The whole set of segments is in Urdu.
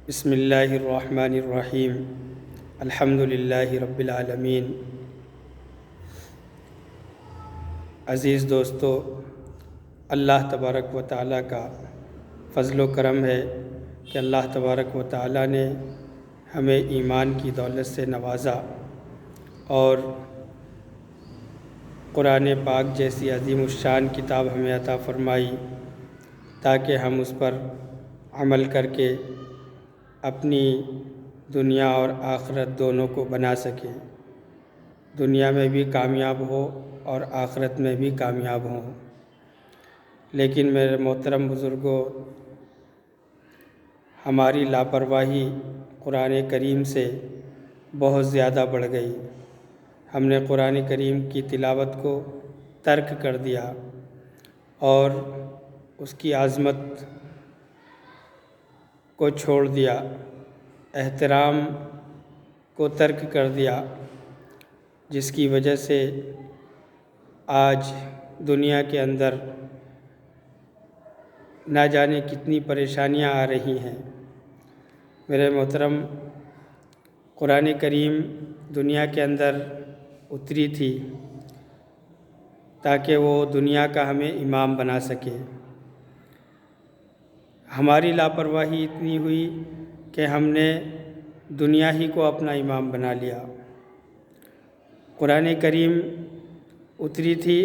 بسم اللہ الرحمن الرحیم الحمد للہ رب العالمین۔ عزیز دوستو، اللہ تبارک و تعالیٰ کا فضل و کرم ہے کہ اللہ تبارک و تعالیٰ نے ہمیں ایمان کی دولت سے نوازا اور قرآن پاک جیسی عظیم الشان کتاب ہمیں عطا فرمائی تاکہ ہم اس پر عمل کر کے اپنی دنیا اور آخرت دونوں کو بنا سکیں، دنیا میں بھی کامیاب ہو اور آخرت میں بھی کامیاب ہوں۔ لیکن میرے محترم بزرگوں، ہماری لاپرواہی قرآن کریم سے بہت زیادہ بڑھ گئی۔ ہم نے قرآن کریم کی تلاوت کو ترک کر دیا اور اس کی عظمت کو چھوڑ دیا، احترام کو ترک کر دیا، جس کی وجہ سے آج دنیا کے اندر نہ جانے کتنی پریشانیاں آ رہی ہیں۔ میرے محترم، قرآن کریم دنیا کے اندر اتری تھی تاکہ وہ دنیا کا ہمیں امام بنا سکے۔ ہماری لاپرواہی اتنی ہوئی کہ ہم نے دنیا ہی کو اپنا امام بنا لیا۔ قرآن کریم اتری تھی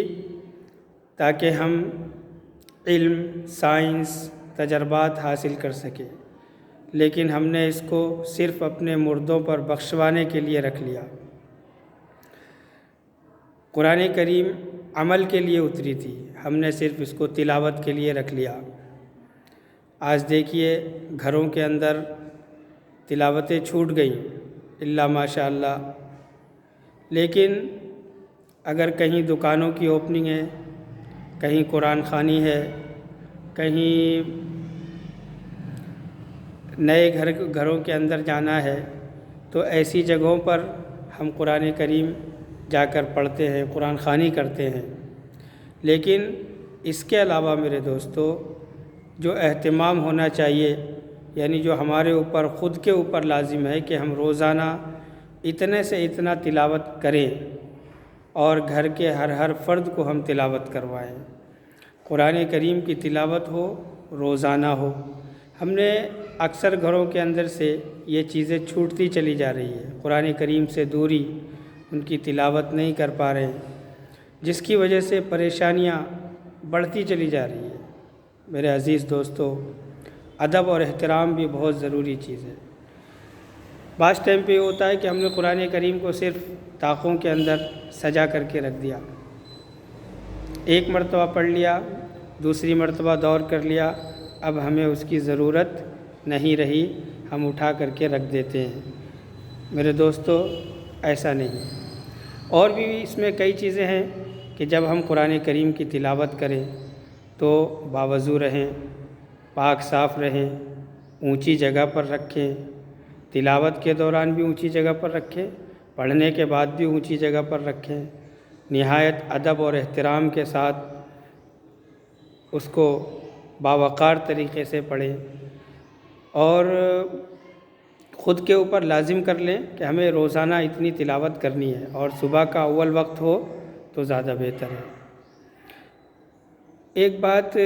تاکہ ہم علم، سائنس، تجربات حاصل کر سکیں، لیکن ہم نے اس کو صرف اپنے مردوں پر بخشوانے کے لیے رکھ لیا۔ قرآن کریم عمل کے لیے اتری تھی، ہم نے صرف اس کو تلاوت کے لیے رکھ لیا۔ آج دیکھیے گھروں کے اندر تلاوتیں چھوٹ گئیں الا ماشاء اللہ، لیکن اگر کہیں دکانوں کی اوپننگ ہے، کہیں قرآن خوانی ہے، کہیں نئے گھروں کے اندر جانا ہے، تو ایسی جگہوں پر ہم قرآن کریم جا کر پڑھتے ہیں، قرآن خوانی کرتے ہیں۔ لیکن اس کے علاوہ میرے دوستو، جو اہتمام ہونا چاہیے، یعنی جو ہمارے اوپر خود کے اوپر لازم ہے کہ ہم روزانہ اتنے سے اتنا تلاوت کریں اور گھر کے ہر فرد کو ہم تلاوت کروائیں۔ قرآن کریم کی تلاوت ہو، روزانہ ہو۔ ہم نے اکثر گھروں کے اندر سے یہ چیزیں چھوٹتی چلی جا رہی ہے، قرآن کریم سے دوری، ان کی تلاوت نہیں کر پا رہے ہیں، جس کی وجہ سے پریشانیاں بڑھتی چلی جا رہی ہیں۔ میرے عزیز دوستو، ادب اور احترام بھی بہت ضروری چیز ہے۔ بعض ٹائم پہ یہ ہوتا ہے کہ ہم نے قرآن کریم کو صرف طاقوں کے اندر سجا کر کے رکھ دیا، ایک مرتبہ پڑھ لیا، دوسری مرتبہ دور کر لیا، اب ہمیں اس کی ضرورت نہیں رہی، ہم اٹھا کر کے رکھ دیتے ہیں۔ میرے دوستو، ایسا نہیں۔ اور بھی اس میں کئی چیزیں ہیں کہ جب ہم قرآن کریم کی تلاوت کریں تو باوضو رہیں، پاک صاف رہیں، اونچی جگہ پر رکھیں، تلاوت کے دوران بھی اونچی جگہ پر رکھیں، پڑھنے کے بعد بھی اونچی جگہ پر رکھیں، نہایت ادب اور احترام کے ساتھ اس کو باوقار طریقے سے پڑھیں، اور خود کے اوپر لازم کر لیں کہ ہمیں روزانہ اتنی تلاوت کرنی ہے، اور صبح کا اول وقت ہو تو زیادہ بہتر ہے۔ ایک بات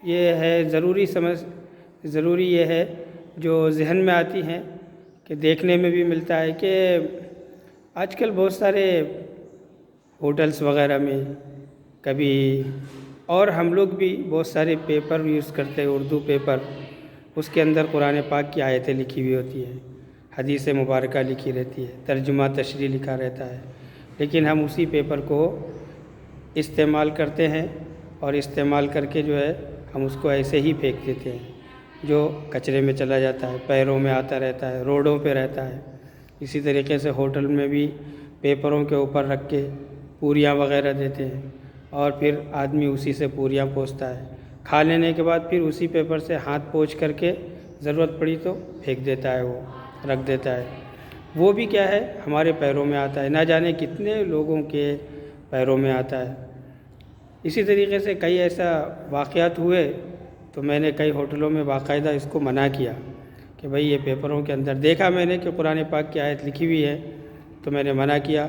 یہ ہے، ضروری یہ ہے جو ذہن میں آتی ہے کہ دیکھنے میں بھی ملتا ہے کہ آج کل بہت سارے ہوٹلز وغیرہ میں کبھی، اور ہم لوگ بھی بہت سارے پیپر یوز کرتے ہیں، اردو پیپر، اس کے اندر قرآن پاک کی آیتیں لکھی ہوئی ہوتی ہیں، حدیث مبارکہ لکھی رہتی ہے، ترجمہ تشریح لکھا رہتا ہے، لیکن ہم اسی پیپر کو استعمال کرتے ہیں، اور استعمال کر کے جو ہے ہم اس کو ایسے ہی پھینک دیتے ہیں، جو کچرے میں چلا جاتا ہے، پیروں میں آتا رہتا ہے، روڈوں پہ رہتا ہے۔ اسی طریقے سے ہوٹل میں بھی پیپروں کے اوپر رکھ کے پوریاں وغیرہ دیتے ہیں، اور پھر آدمی اسی سے پوریاں پوچھتا ہے، کھا لینے کے بعد پھر اسی پیپر سے ہاتھ پوچھ کر کے ضرورت پڑی تو پھینک دیتا ہے، وہ رکھ دیتا ہے۔ وہ بھی کیا ہے، ہمارے پیروں میں آتا ہے، نہ جانے کتنے لوگوں کے پیروں میں آتا ہے۔ اسی طریقے سے کئی ایسا واقعات ہوئے تو میں نے کئی ہوٹلوں میں باقاعدہ اس کو منع کیا کہ بھئی یہ پیپروں کے اندر دیکھا میں نے کہ قرآن پاک کی آیت لکھی ہوئی ہے، تو میں نے منع کیا۔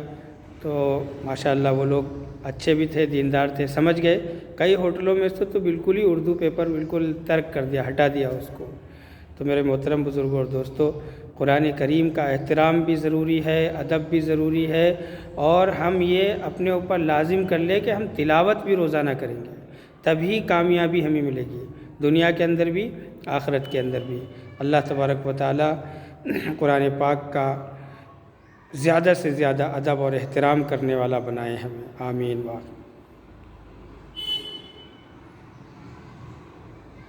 تو ماشاءاللہ وہ لوگ اچھے بھی تھے، دیندار تھے، سمجھ گئے۔ کئی ہوٹلوں میں سے تو بالکل ہی اردو پیپر بالکل ترک کر دیا، ہٹا دیا اس کو۔ تو میرے محترم بزرگوں اور دوستو، قرآن کریم کا احترام بھی ضروری ہے، ادب بھی ضروری ہے، اور ہم یہ اپنے اوپر لازم کر لیں کہ ہم تلاوت بھی روزانہ کریں گے، تبھی کامیابی ہمیں ملے گی، دنیا کے اندر بھی آخرت کے اندر بھی۔ اللہ تبارک و تعالی قرآن پاک کا زیادہ سے زیادہ ادب اور احترام کرنے والا بنائے ہمیں، آمین۔